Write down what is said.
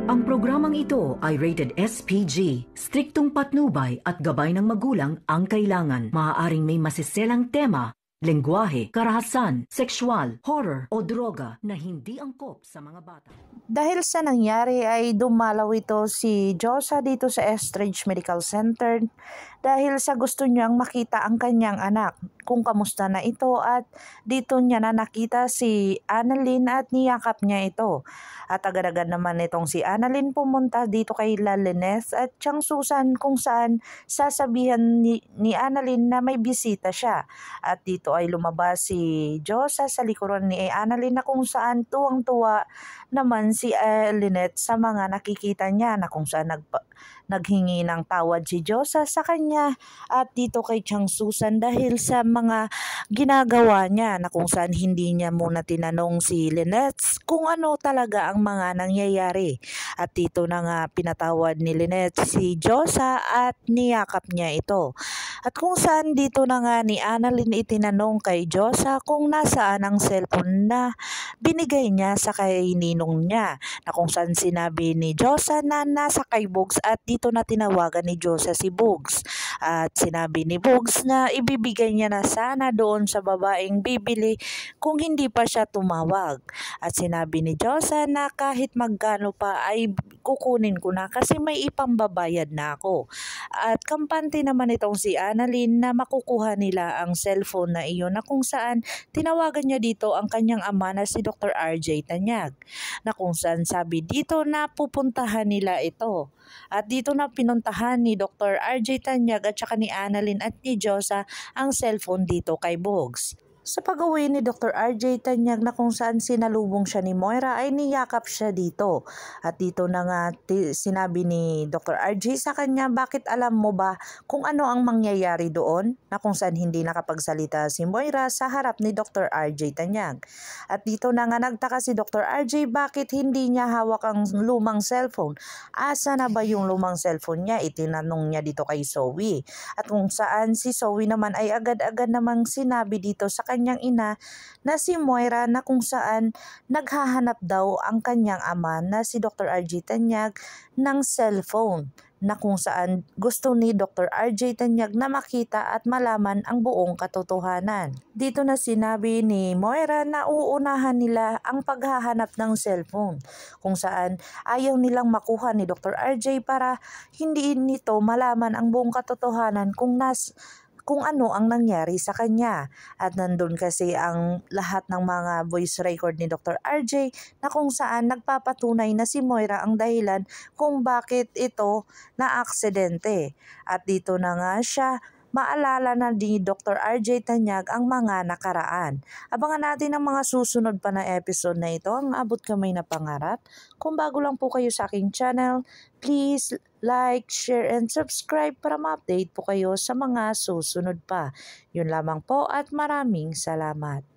Ang programang ito ay rated SPG. Striktong patnubay at gabay ng magulang ang kailangan. Maaaring may masiselang tema, lengguwahe, karahasan, sexual, horror o droga na hindi angkop sa mga bata. Dahil sa nangyari ay dumalaw ito si Josa dito sa Estridge Medical Center dahil sa gusto niyang makita ang kanyang anak kung kamusta na ito, at dito niya na nakita si Annalyn at niyakap niya ito. At agad-agad naman itong si Annalyn pumunta dito kay Lynette at Chang Susan kung saan sasabihan ni Annalyn na may bisita siya. At dito ay lumabas si Josa sa likuran ni Annalyn na kung saan tuwang-tuwa naman si Lynette sa mga nakikita niya na kung saan naghingi ng tawad si Josa sa kanya at dito kay Chang Susan dahil sa mga ginagawa niya na kung saan hindi niya muna tinanong si Lynette kung ano talaga ang mga nangyayari. At dito na nga pinatawad ni Lynette si Josa at niyakap niya ito. At kung saan dito na nga ni Annalyn itinanong kay Josa kung nasaan ang cellphone na binigay niya sa kay ninong niya, na kung saan sinabi ni Josa na nasa kay Bugs at dito na tinawagan ni Josa si Bugs. At sinabi ni Bugs na ibibigay niya na sana doon sa babaeng bibili kung hindi pa siya tumawag. At sinabi ni Josa na kahit magkano pa ay kukunin ko na kasi may ipambabayad na ako. At kampante naman itong si Annalyn na makukuha nila ang cellphone na iyon, na kung saan tinawagan niya dito ang kanyang ama na si Dr. RJ Tanyag, na kung saan sabi dito na pupuntahan nila ito. At dito na pinuntahan ni Dr. RJ Tanyag at saka ni Annalyn at ni Josa ang cellphone dito kay Bugs. Sa pag-uwi ni Dr. RJ Tanyag na kung saan sinalubong siya ni Moira ay niyakap siya dito. At dito na nga sinabi ni Dr. RJ sa kanya, bakit alam mo ba kung ano ang mangyayari doon? Na kung saan hindi nakapagsalita si Moira sa harap ni Dr. RJ Tanyag. At dito na nga nagtaka si Dr. RJ bakit hindi niya hawak ang lumang cellphone. Asa na ba yung lumang cellphone niya? Itinanong niya dito kay Zoe. At kung saan si Zoe naman ay agad-agad namang sinabi dito sa kanyang ina na si Moira na kung saan naghahanap daw ang kanyang ama na si Dr. RJ Tanyag ng cellphone, na kung saan gusto ni Dr. RJ Tanyag na makita at malaman ang buong katotohanan. Dito na sinabi ni Moira na uunahan nila ang paghahanap ng cellphone, kung saan ayaw nilang makuha ni Dr. RJ para hindi nito malaman ang buong katotohanan kung ano ang nangyari sa kanya. At nandun kasi ang lahat ng mga voice record ni Dr. RJ na kung saan nagpapatunay na si Moira ang dahilan kung bakit ito na-aksidente. At dito na nga siya maalala na ni Dr. RJ Tanyag ang mga nakaraan. Abangan natin ang mga susunod pa na episode na ito, ang abot kamay na pangarap. Kung bago lang po kayo sa aking channel, please like, share, and subscribe para ma-update po kayo sa mga susunod pa. Yun lamang po at maraming salamat.